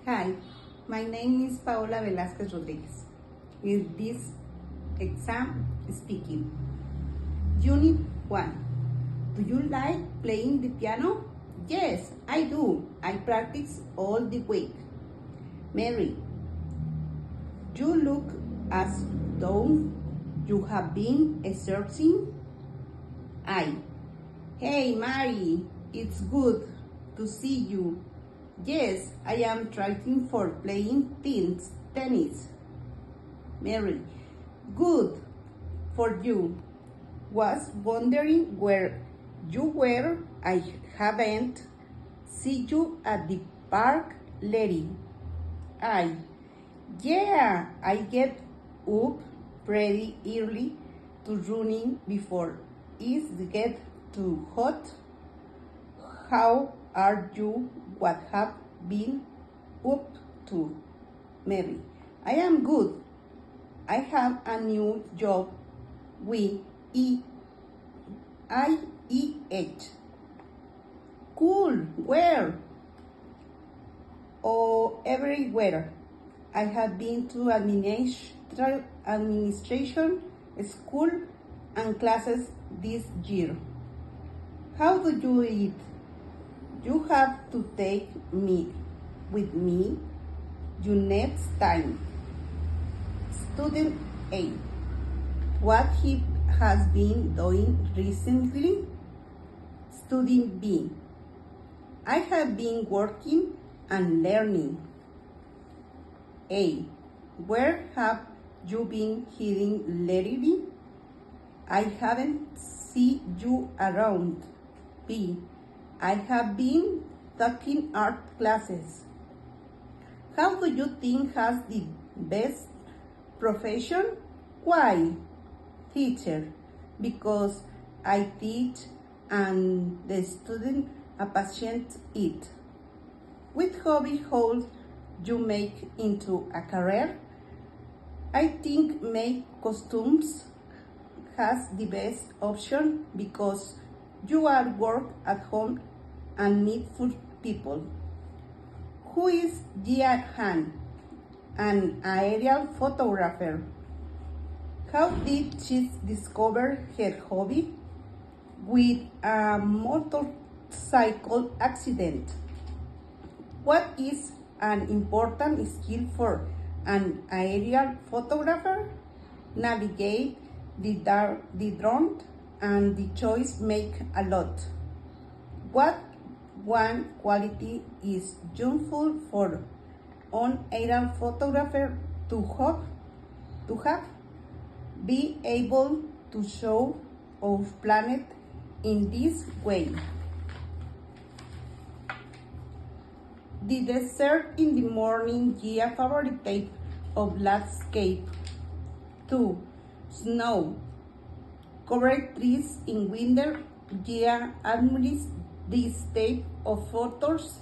Hi, my name is Paola Velázquez Rodriguez. In this exam speaking. Unit 1. Do you like playing the piano? Yes, I do. I practice all the week. Mary, you look as though you have been exercising. I. Hey, Mary, it's good to see you. Yes, I am trying for playing tennis. Mary, good for you. Was wondering where you were. I haven't seen you at the park lately. Yeah, I get up pretty early to running before it get too hot. How are you? What have been up to? Mary, I am good. I have a new job with IEH. Cool. Where? Oh, everywhere. I have been to administration, school, and classes this year. How do you eat? You have to take me with me you next time. Student A. What he has been doing recently? Student B. I have been working and learning. A. Where have you been hiding lately? I haven't seen you around. B. I have been taking art classes. How do you think has the best profession? Why? Teacher. Because I teach and the student appreciate it. Which hobby holds you make into a career? I think make costumes has the best option because you are work at home and meet for people. Who is Jia Han? An aerial photographer. How did she discover her hobby? With a motorcycle accident. What is an important skill for an aerial photographer? Navigate the drone and the choice make a lot. What one quality is useful for an aerial photographer to have? Be able to show of planet in this way. The desert in the morning, Gia favorite type of landscape. 2. Snow. Covered trees in winter, Gia admires this type of photos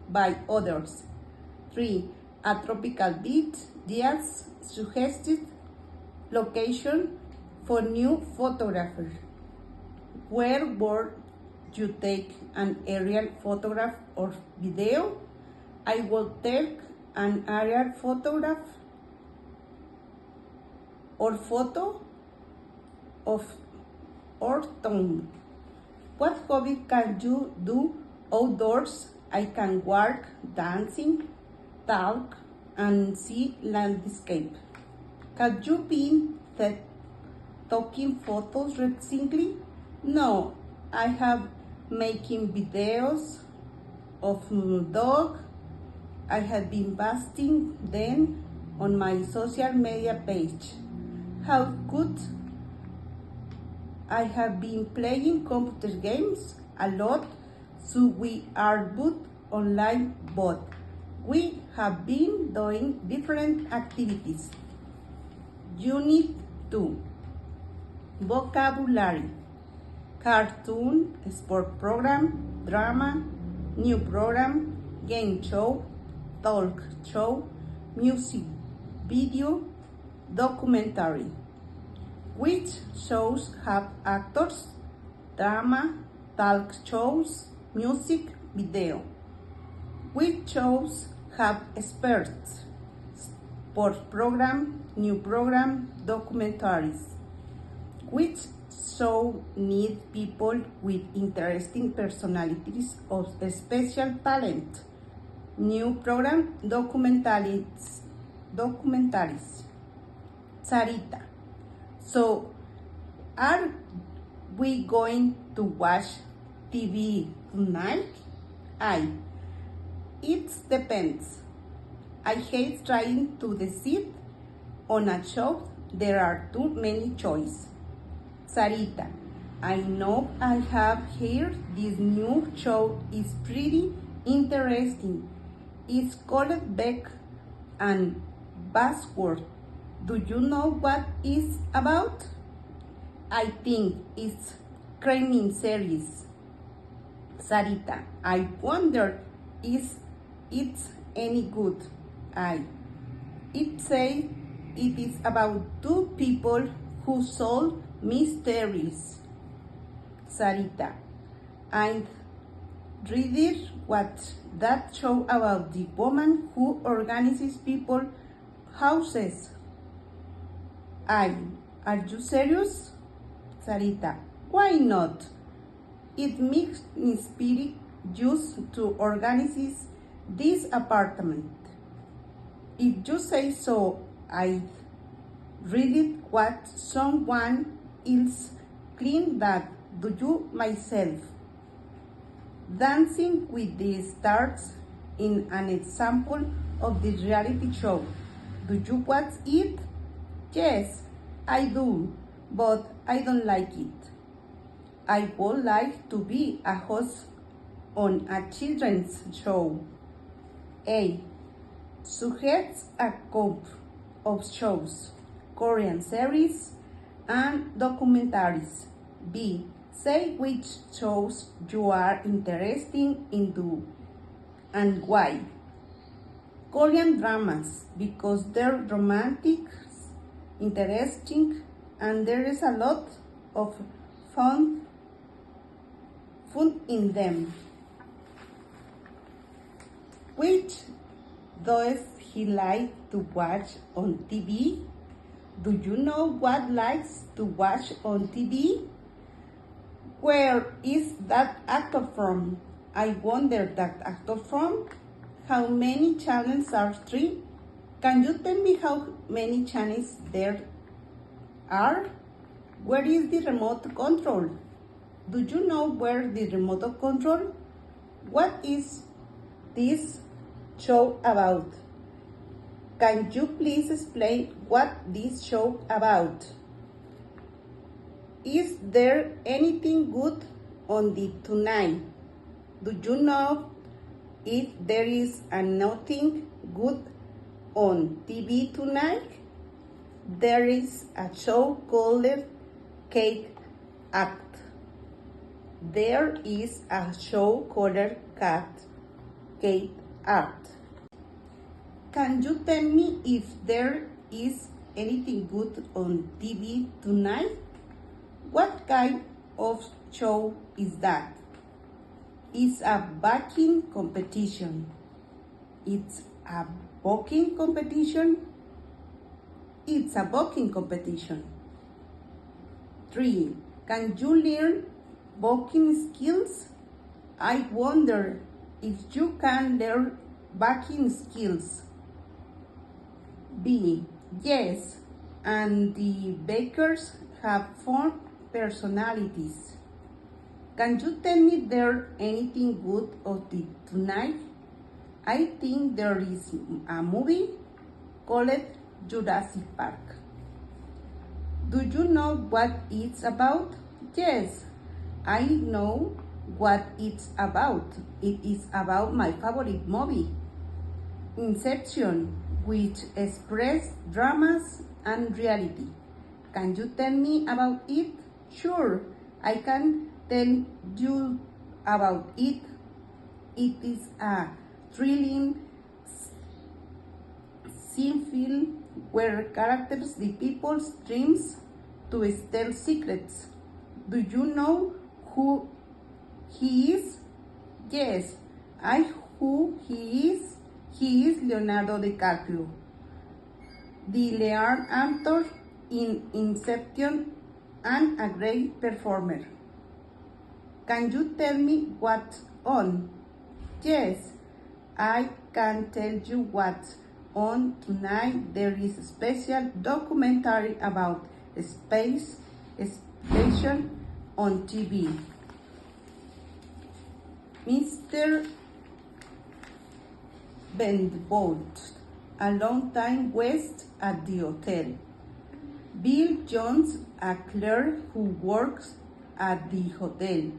by others. 3. A tropical beach, Gia's suggested location for new photographers. Where would you take an aerial photograph or video? I will take an aerial photograph or photo of our town. What hobby can you do outdoors? I can walk, dancing, talk, and see landscape. Have you been taking photos recently? No, I have making videos of dog. I have been posting them on my social media page. How good! I have been playing computer games a lot, so we are both online, but we have been doing different activities. Unit 2. Vocabulary. Cartoon, sport program, drama, new program, game show, talk show, music video, documentary. Which shows have actors? Drama, talk shows, music video. Which shows have experts, sports program, new program, documentaries, which show need people with interesting personalities or special talent. New program, documentaries. Sarita. So, are we going to watch TV tonight? It depends. I hate trying to decide on a show. There are too many choices. Sarita, I know I have heard this new show is pretty interesting. It's called Beck and Buzzword. Do you know what it's about? I think it's crime series. Sarita, I wonder is it's any good? It says it is about two people who solve mysteries. Sarita, I read what that show about the woman who organizes people houses. Are you serious? Sarita, why not? It makes me spirit used to organize this apartment. If you say so, I read what someone else cleaned that. Do you myself? Dancing with the Stars in an example of the reality show. Do you watch it? Yes, I do, but I don't like it. I would like to be a host on a children's show. A. Suggest a couple of shows, Korean series, and documentaries. B. Say which shows you are interested in and why. Korean dramas, because they're romantic, interesting, and there is a lot of fun in them. Which does he like to watch on TV? Do you know what likes to watch on TV? Where is that actor from? I wonder that actor from? How many channels are there? Can you tell me how many channels there are? Where is the remote control? Do you know where the remote control? What is this show about? Can you please explain what this show about? Is there anything good on the tonight? Do you know if there is nothing good on TV tonight? There is a show called Cake Act. There is a show called Cake Art. Can you tell me if there is anything good on TV tonight? What kind of show is that? It's a baking competition. It's a baking competition. It's a baking competition. 3. Can you learn baking skills? I wonder if you can learn baking skills. B. Yes, and the bakers have fun personalities. Can you tell me there anything good of the tonight? I think there is a movie called Jurassic Park. Do you know what it's about? Yes, I know what it's about. It is about my favorite movie, Inception, which expresses dramas and reality. Can you tell me about it? Sure, I can tell you about it. It is a thrilling scene film where characters the people's dreams to steal secrets. Do you know who he is? Yes, I who he is. He is Leonardo DiCaprio, the lead actor in Inception and a great performer. Can you tell me what's on? Yes, I can tell you what's on tonight. There is a special documentary about space station on TV. Mr. Vanderbilt, a long time guest at the hotel. Bill Jones, a clerk who works at the hotel.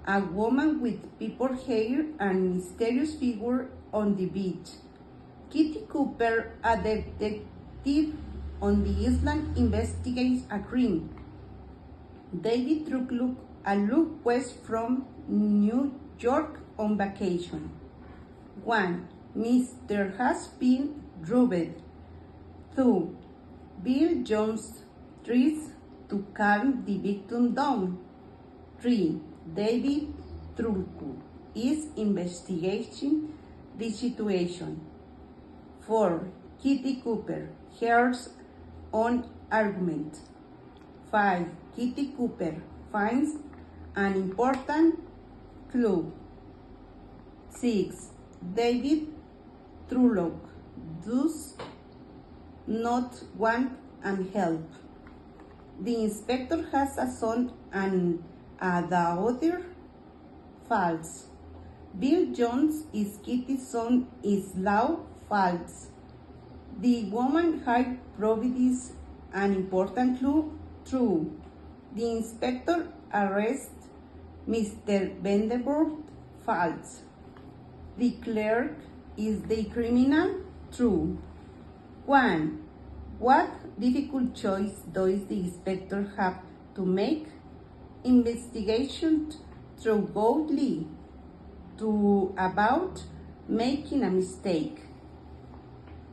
A woman with purple hair and mysterious figure on the beach. Kitty Cooper, a detective on the island, investigates a crime. David Truckluk, a look west from New York on vacation. 1. Mr. has been robbed. 2. Bill Jones tries to calm the victim down. 3. David Truckluk is investigating the situation. 4. Kitty Cooper hears an argument. 5. Kitty Cooper finds an important clue. 6. David Truckluk does not want and help. The inspector has a son and a daughter. False. Bill Jones is Kitty's son is law. False. The woman had provided an important clue. True. The inspector arrests Mr. Vanderbilt. False. The clerk is the criminal. True. 1. What difficult choice does the inspector have to make? Investigation thoroughly to about making a mistake.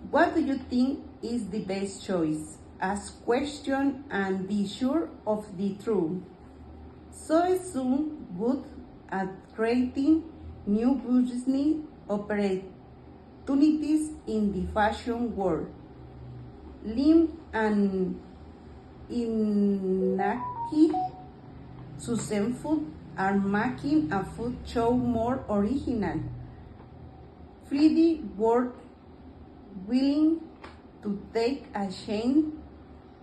What do you think is the best choice? Ask questions and be sure of the truth. So soon good at creating new business opportunities in the fashion world. Lim and Inaki Successful are making a food show more original. Freddie were willing to take a chance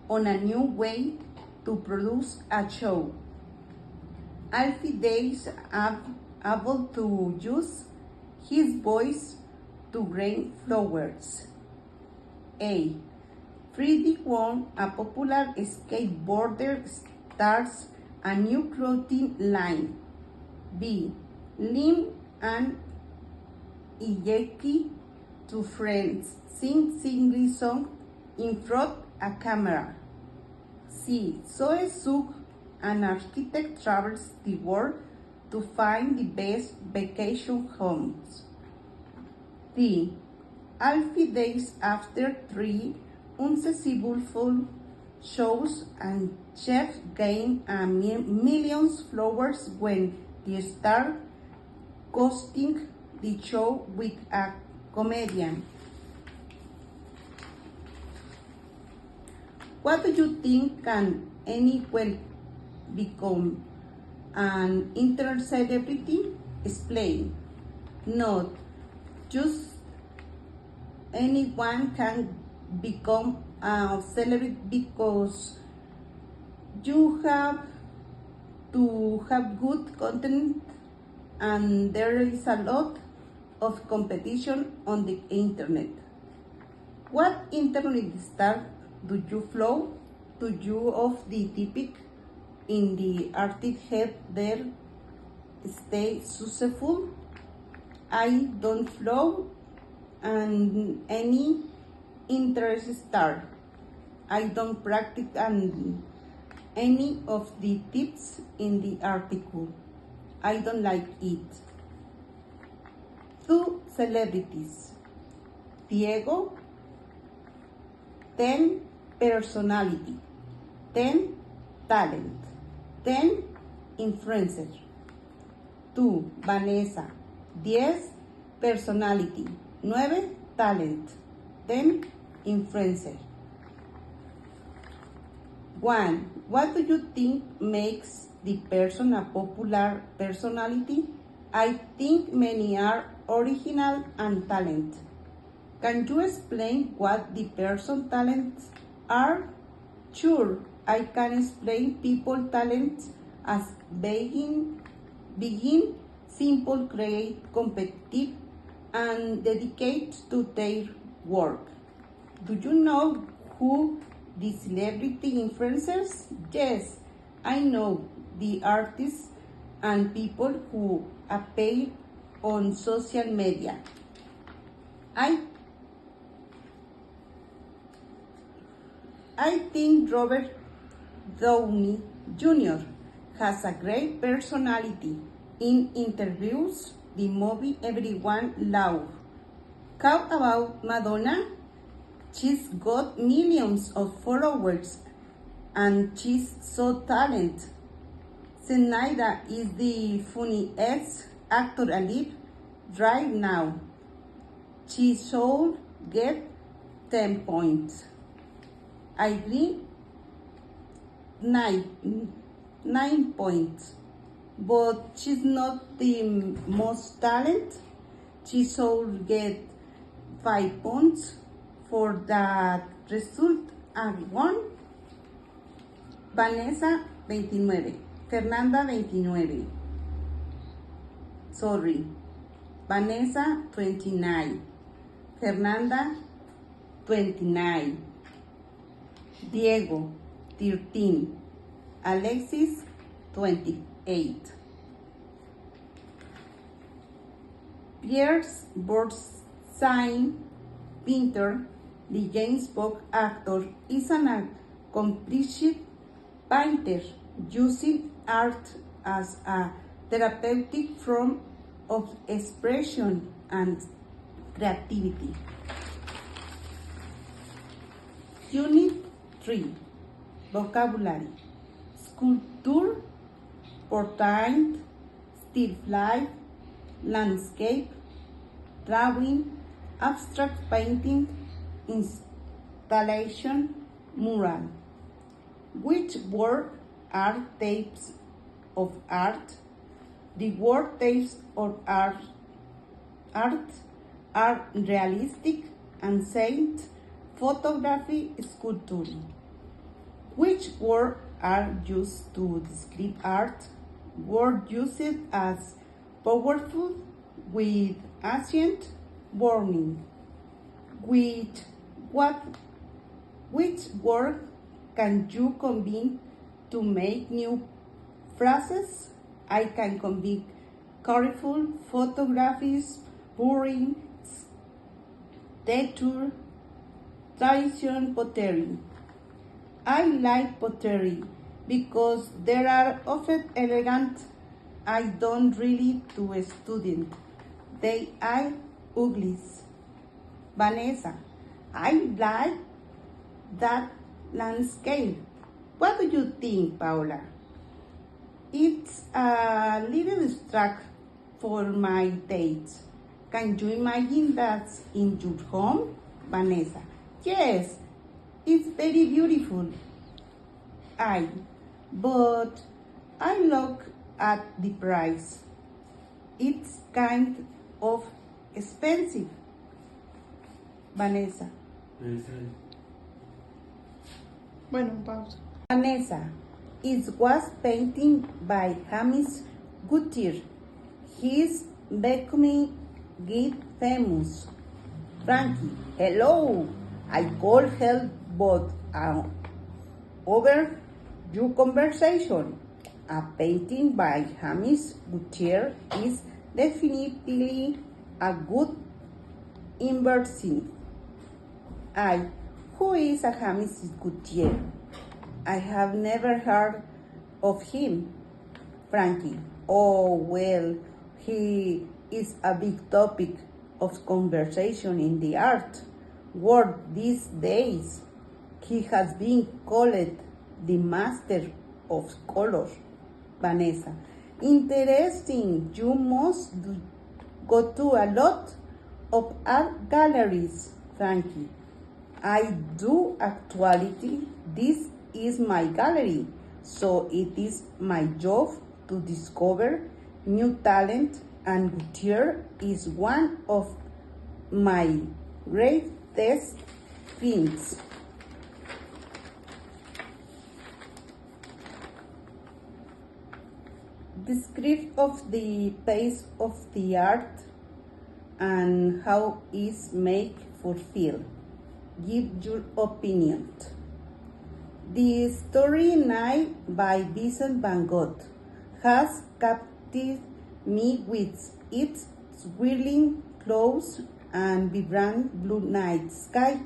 on a new way to produce a show. Alfie Days are able to use his voice to grain flowers. A. Freddie Wong, a popular skateboarder, starts a new clothing line. B. Lim and Iyeki, two friends, sing singly song in front a camera. C. Soe Suk, an architect, travels the world to find the best vacation homes. D. Alfie Days after 3 unsuccessful shows and chef gain a millions followers when they start hosting the show with a comedian. What do you think can anyone become an internet celebrity? Explain. Not just anyone can become a celebrity because you have to have good content and there is a lot of competition on the internet. What internet star do you follow? Do you of the typic in the artist head there stay successful? I don't follow and any interest star. I don't practice any of the tips in the article. I don't like it. 2 celebrities. Diego. 10 personality. 10 talent. 10 influencer. 2 Vanessa. 10 personality. 9. Talent. 10. Influencer. 1. What do you think makes the person a popular personality? I think many are original and talent. Can you explain what the person talents are? Sure, I can explain people talents as being simple, create, competitive, and dedicated to their work. Do you know who the celebrity influencers? Yes, I know the artists and people who appear on social media. I think Robert Downey Jr. has a great personality. In interviews, the movie everyone loves. How about Madonna? She's got millions of followers and she's so talented. Zendaya is the funniest actor alive right now. She should get 10 points. I agree, 9 points. But she's not the most talented. She should get 5 points. For that result, I won. Vanessa, 29. Fernanda, 29. Sorry. Vanessa, 29. Fernanda, 29. Diego, 13. Alexis, 28. Pierce Brosnan, painter, the James Bond actor, is an accomplished painter, using art as a therapeutic form of expression and creativity. Unit 3. Vocabulary. Sculpture, portrait, still life, landscape, drawing, abstract painting, installation, mural. Which word are types of art? The word types of art are realistic, ancient, photography, sculpture. Which words are used to describe art? Words used as powerful, with ancient, warning. Which word can you combine to make new phrases? I can combine colorful photographies, boring, texture, tradition, pottery. I like pottery because they are often elegant. I don't really to a student. They are ugly. Vanessa, I like that landscape. What do you think, Paula? It's a little abstract for my taste. Can you imagine that in your home, Vanessa? Yes, it's very beautiful. But I look at the price. It's kind of expensive. Vanessa. Bueno, pausa. Vanessa, it was painted by James Gutierrez. He's becoming get famous. Frankie, hello. I call help but over your conversation. A painting by James Gutierrez is definitely a good investment. Who is a James Gutierrez? I have never heard of him. Frankie, oh well, he is a big topic of conversation in the art world these days. He has been called the master of color. Vanessa, interesting. You must go to a lot of art galleries, Frankie. I do actually. This is my gallery, so it is my job to discover new talent, and Gutier is one of my greatest things. Describe of the pace of the art and how is made for feel. Give your opinion. The Starry Night by Vincent van Gogh has captivated me with its swirling clouds and vibrant blue night sky.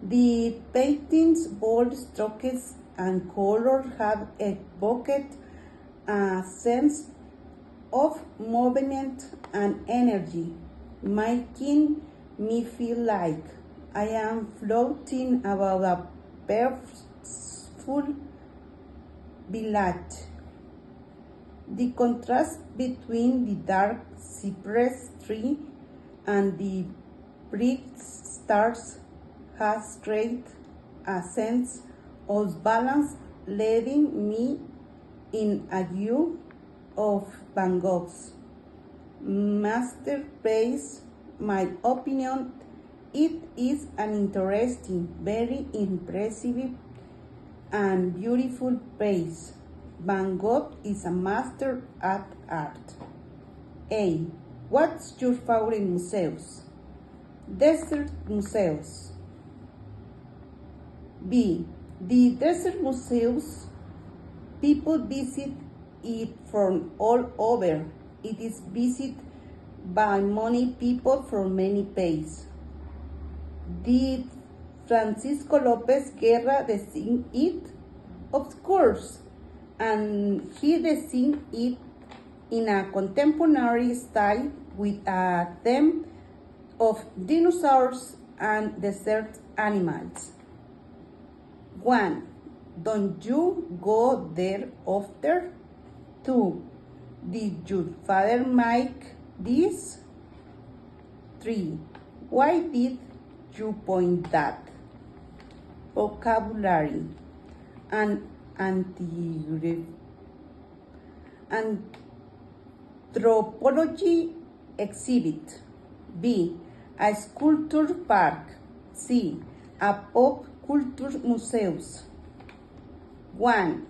The painting's bold strokes and color have evoked a sense of movement and energy, making me feel like I am floating above a peaceful village. The contrast between the dark cypress tree and the bright stars has created a sense of balance, leaving me in awe of Van Gogh's masterpiece. My opinion, it is an interesting, very impressive and beautiful piece. Van Gogh is a master at art. A. What's your favorite museums? Desert museums. B. The desert museums, people visit it from all over. It is visited by many people from many places. Did Francisco Lopez Guerra design it? Of course, and he designed it in a contemporary style with a theme of dinosaurs and desert animals. 1. Don't you go there often? 2. Did your father make this? 3. Why did you point that? Vocabulary and anthropology exhibit. B. A sculpture park. C. A pop culture museums. 1.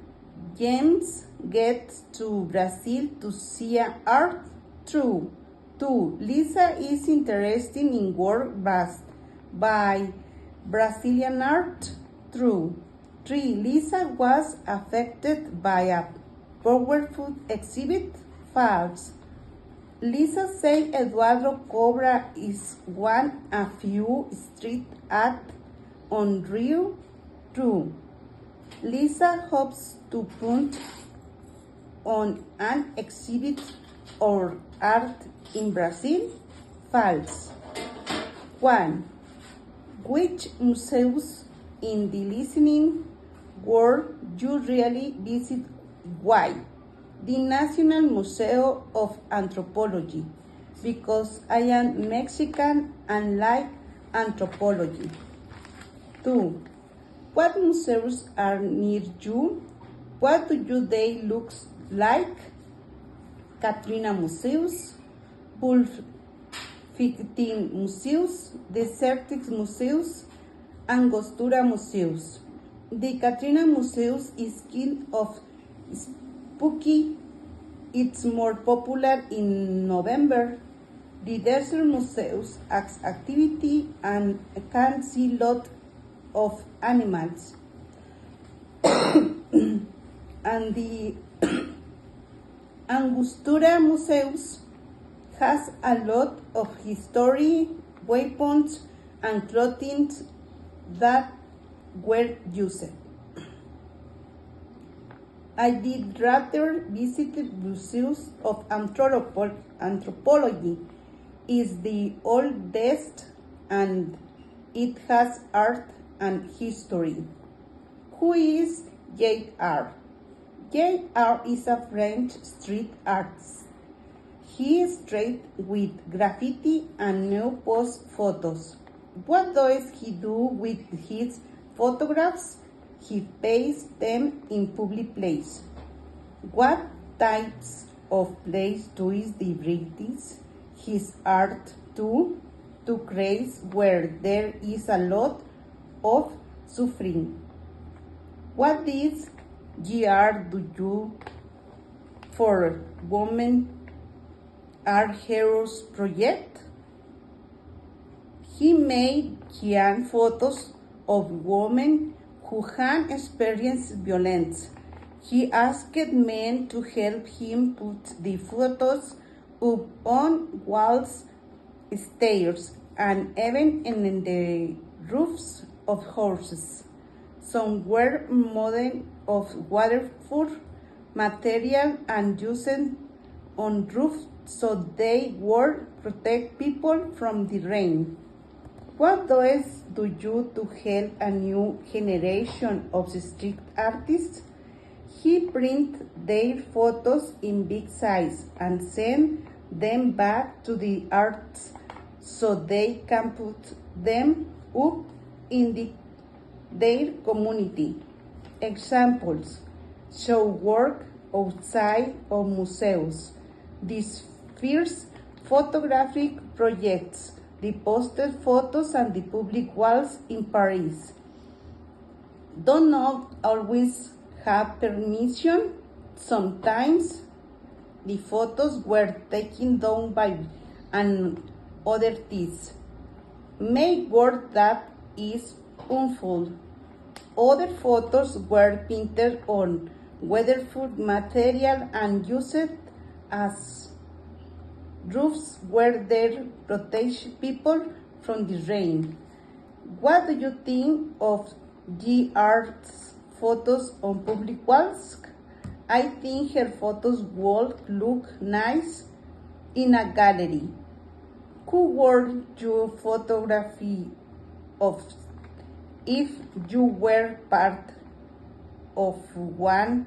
James gets to Brazil to see art. True. 2. Lisa is interested in work by Brazilian art. True. 3. Lisa was affected by a powerful exhibit. False. Lisa said Eduardo Cobra is one of few street art on Rio. True. Lisa hopes to put on an exhibit or art in Brazil. False. 1. Which museums in the listening world you really visit? Why? The National Museum of Anthropology, because I am Mexican and like anthropology. 2. What museums are near you? What do they look like? Katrina Museums, Wolf 15 Museums, Desertic Museums, Angostura Museums. The Katrina Museums is kind of spooky. It's more popular in November. The Desert Museums has activity and can see lot of animals. And the Angostura Museums has a lot of history, weapons, and clothing that were used. I did rather visit museums of anthropology. Is the oldest and it has art and history. Who is J.R.? J.R. is a French street artist. He straight with graffiti and new post photos. What does he do with his photographs? He pastes them in public place. What types of place does the British his art to create where there is a lot of suffering? What is GR do you for Women Are Heroes project? He made giant photos of women who had experienced violence. He asked men to help him put the photos up on walls, stairs, and even in the roofs of houses. Some were made of waterproof material and used on roofs so they would protect people from the rain. What does do you to help a new generation of street artists? He print their photos in big size and send them back to the artists so they can put them up in their community. Examples: show work outside of museums. These first photographic projects, the posted photos and the public walls in Paris. Do not always have permission. Sometimes the photos were taken down by an other artist. Make work that is unfold. Other photos were painted on weatherproof material and used as roofs where they protect people from the rain. What do you think of the art's photos on public walls? I think her photos would look nice in a gallery. Who would you photography of if you were part of one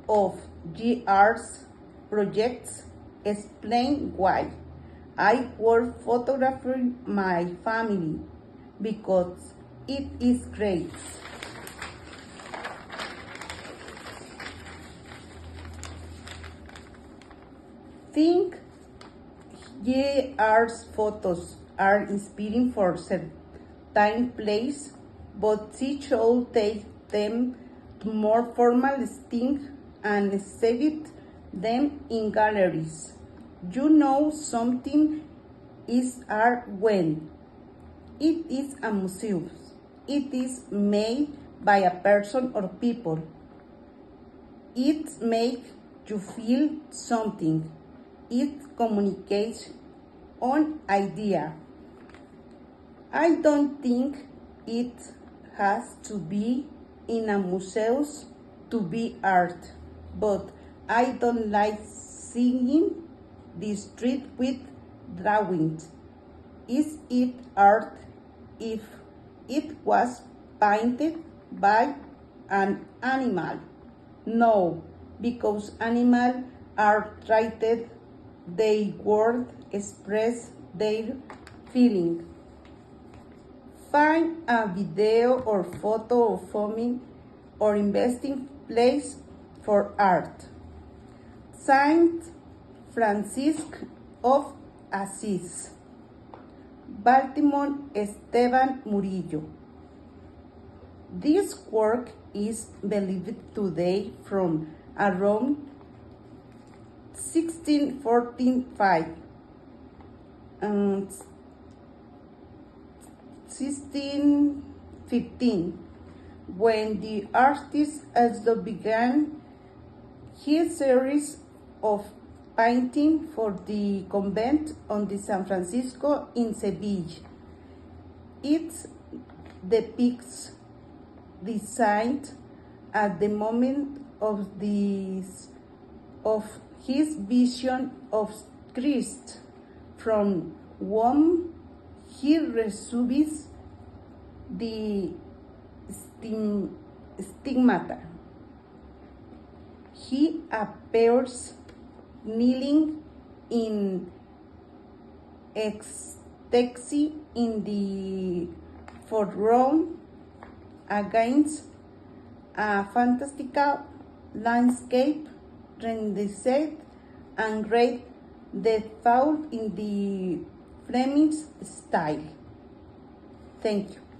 of the art's projects? Explain why. I would photograph my family because it is great. Think art's photos are inspiring for certain place, but she should take them to more formal things and exhibit them in galleries. You know something is art when it is a museum. It is made by a person or people. It makes you feel something. It communicates an idea. I don't think it has to be in a museum to be art, but I don't like seeing the street with drawings. Is it art if it was painted by an animal? No, because animals are treated, they word express their feeling. Find a video or photo of filming or investing place for art. Saint Francisco of Asís, Baltimore, Esteban Murillo. This work is believed today from around 1645 and 1615, when the artist also began his series of painting for the convent on the San Francisco in Seville. It depicts the saint at the moment of his vision of Christ, from whom he receives the stigmata. He appears kneeling in ecstasy in the foreground against a fantastical landscape rendered and great detail in the Flemish style. Thank you.